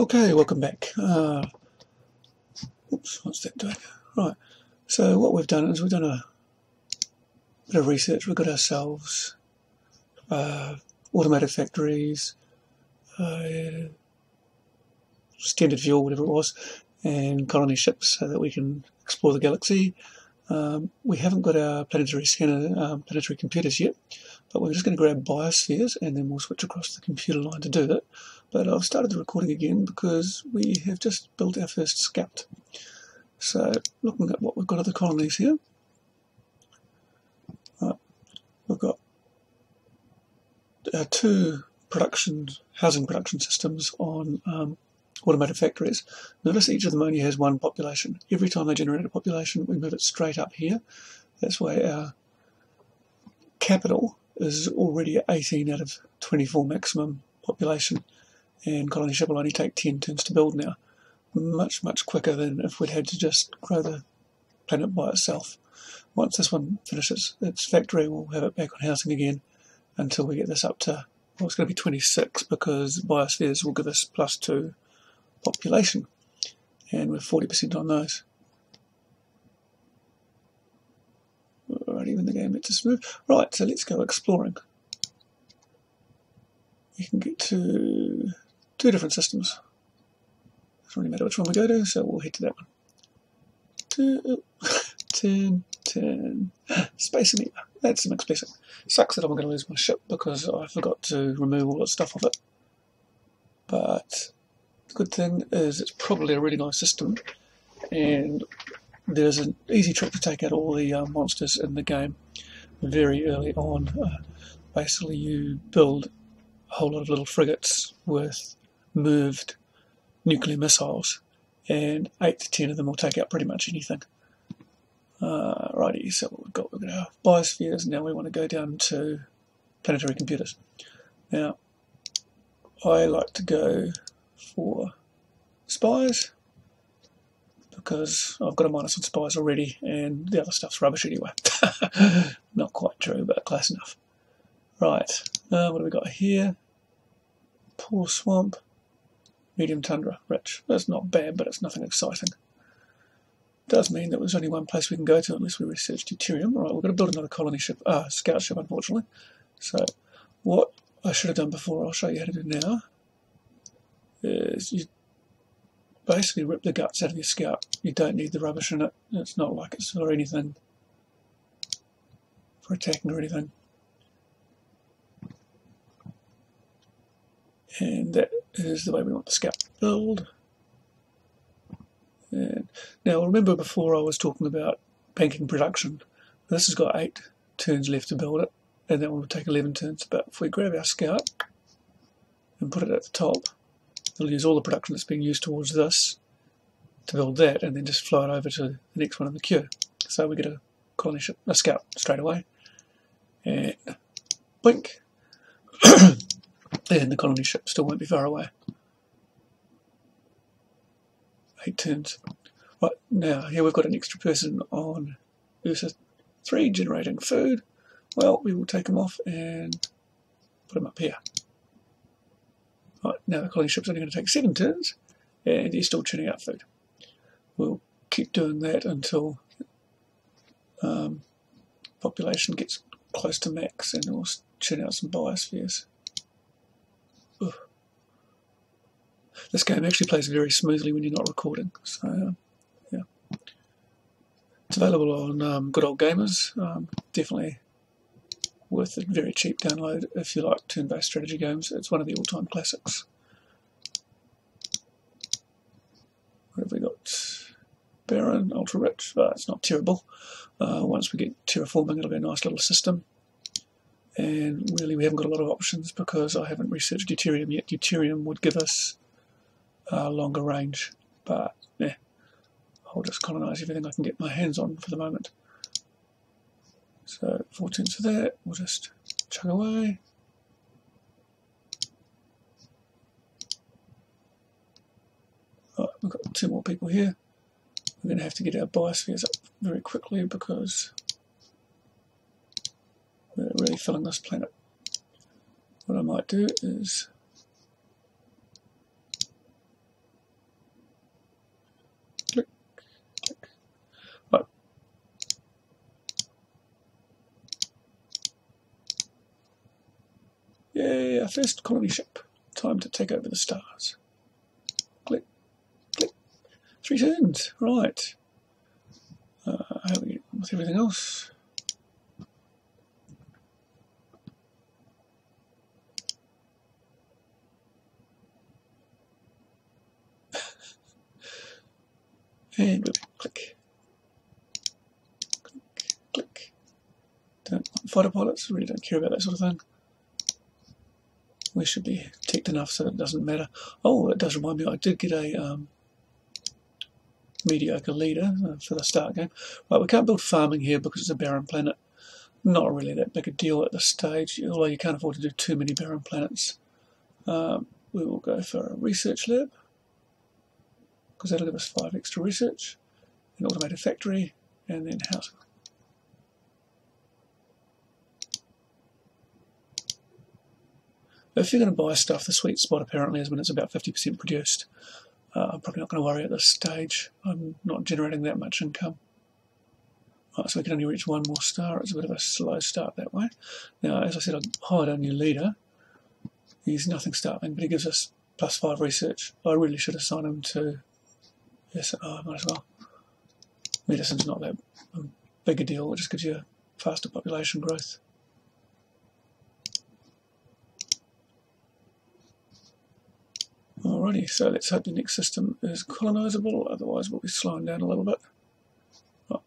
Okay, welcome back. Oops, what's that doing? Right, so what we've done is we've done a bit of research. We've got ourselves automated factories, standard fuel, whatever it was, and colony ships so that we can explore the galaxy. We haven't got our planetary scanner, planetary computers yet, but we're just going to grab biospheres and then we'll switch across the computer line to do that. But I've started the recording again because we have just built our first scout. So looking at what we've got of the colonies here, we've got our two housing production systems on automated factories. Notice each of them only has one population. Every time they generate a population, we move it straight up here. That's why our capital is already at 18 out of 24 maximum population, and colony ship will only take 10 turns to build now. Much quicker than if we'd had to just grow the planet by itself. Once this one finishes its factory, we'll have it back on housing again until we get this up to, well, it's going to be 26 because biospheres will give us +2 population, and we're 40% on those. Alrighty, when the game lets us move. Right, so let's go exploring. We can get to 2 different systems. Doesn't really matter which one we go to, so we'll head to that one. Turn. Space Amoeba. That's an explicit. Sucks that I'm going to lose my ship because I forgot to remove all the stuff of it. But the good thing is it's probably a really nice system, and there's an easy trick to take out all the monsters in the game very early on. Basically, you build a whole lot of little frigates with moved nuclear missiles, and 8 to 10 of them will take out pretty much anything. Righty, so we've got our biospheres. Now we want to go down to planetary computers. Now, I like to go for spies because I've got a minus on spies already, and the other stuff's rubbish anyway. Not quite true, but close enough. Right, what have we got here? Poor swamp. Medium tundra, rich. That's not bad, but it's nothing exciting. Does mean that there's only one place we can go to unless we research deuterium. Right, we've got to build another colony ship, scout ship, unfortunately. So, what I should have done before, I'll show you how to do now, is you basically rip the guts out of your scout. You don't need the rubbish in it. It's not like it's for anything, for attacking or anything. And that is the way we want the scout to build. And now remember before I was talking about banking production. This has got 8 turns left to build it, and that one will take 11 turns. But if we grab our scout and put it at the top, it'll use all the production that's being used towards this to build that, and then just flow it over to the next one in the queue. So we get a colony ship, a scout straight away, and blink. And the colony ship still won't be far away. 8 turns. Right, now here we've got an extra person on Ursa 3 generating food. Well, we will take him off and put him up here. Right, now the colony ship's only going to take 7 turns, and he's still churning out food. We'll keep doing that until population gets close to max, and we'll churn out some biospheres. This game actually plays very smoothly when you're not recording, so yeah. It's available on Good Old Gamers. Definitely worth a very cheap download if you like turn-based strategy games. It's one of the all-time classics. What have we got? Barren, ultra rich. It's not terrible. Once we get terraforming, it'll be a nice little system. And really, we haven't got a lot of options because I haven't researched deuterium yet. Deuterium would give us longer range, but yeah, I'll just colonise everything I can get my hands on for the moment. So 4 turns for that. We'll just chug away. Right, we've got 2 more people here. We're going to have to get our biospheres up very quickly because we're really filling this planet. What I might do is Yay, our first colony ship. Time to take over the stars. Click, click. 3 turns, right. How are we with everything else? And we'll click. Click, click. Don't fighter pilots, really don't care about that sort of thing. We should be ticked enough so it doesn't matter. Oh, it does remind me, I did get a mediocre leader for the start game. Right, we can't build farming here because it's a barren planet. Not really that big a deal at this stage, although you can't afford to do too many barren planets. We will go for a research lab, because that'll give us 5 extra research, an automated factory, and then housing. If you're going to buy stuff, the sweet spot apparently is when it's about 50% produced. I'm probably not going to worry at this stage. I'm not generating that much income. Right, so we can only reach 1 more star. It's a bit of a slow start that way. Now, as I said, I've hired a new leader. He's nothing startling, but he gives us +5 research. I really should assign him to... Yes, I might as well. Medicine's not that big a deal. It just gives you faster population growth. Alrighty, so let's hope the next system is colonisable, otherwise we'll be slowing down a little bit. Oh.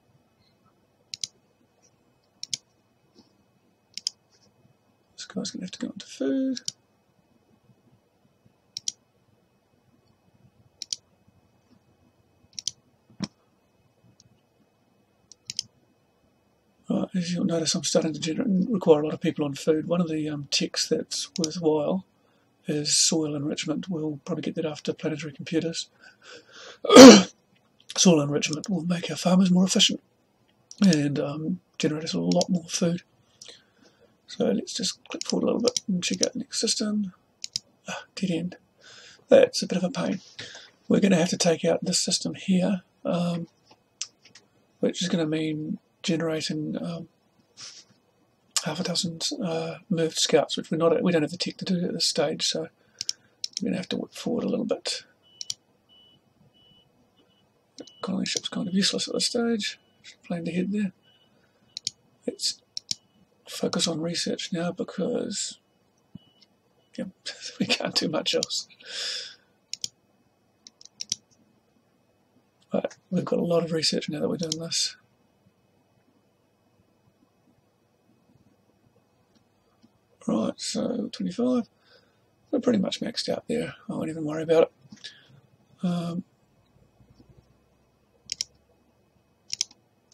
This guy's going to have to go into food. Right, as you'll notice, I'm starting to require a lot of people on food. One of the techs that's worthwhile is soil enrichment. We'll probably get that after planetary computers. Soil enrichment will make our farmers more efficient and generate us a lot more food. So let's just click forward a little bit and check out the next system. Dead end. That's a bit of a pain. We're going to have to take out this system here, which is going to mean generating half a dozen moved scouts, which we don't have the tech to do at this stage, so we're going to have to work forward a little bit. Colony ship's kind of useless at this stage. Planned ahead there. Let's focus on research now because we can't do much else. But we've got a lot of research now that we're doing this. Right, so 25. We're pretty much maxed out there. I won't even worry about it.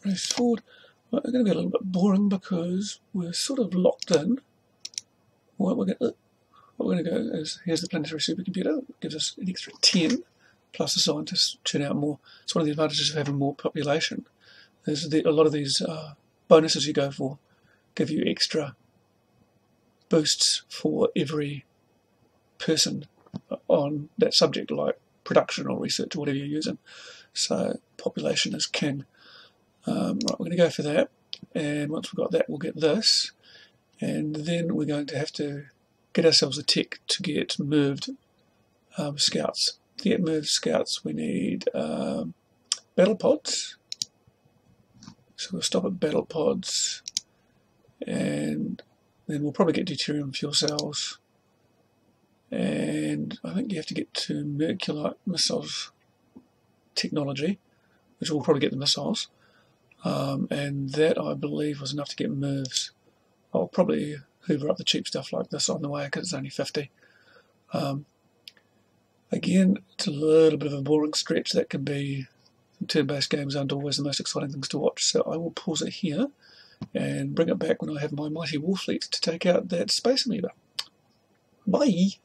Race forward. Right, it's going to be a little bit boring because we're sort of locked in. What we're going to go is, here's the planetary supercomputer. It gives us an extra 10, plus the scientists churn out more. It's one of the advantages of having more population. There's a lot of these bonuses you go for give you extra boosts for every person on that subject, like production or research or whatever you're using. So population is king. Right, we're going to go for that, and once we've got that, we'll get this, and then we're going to have to get ourselves a tech to get moved scouts. To get moved scouts, we need battle pods. So we'll stop at battle pods, and then we'll probably get deuterium fuel cells, and I think you have to get to Merculite missiles technology, which will probably get the missiles, and that I believe was enough to get moves. I'll probably hoover up the cheap stuff like this on the way because it's only 50. Again, it's a little bit of a boring stretch. That can be, turn-based games aren't always the most exciting things to watch, so I will pause it here and bring it back when I have my mighty war fleet to take out that space amoeba. Bye!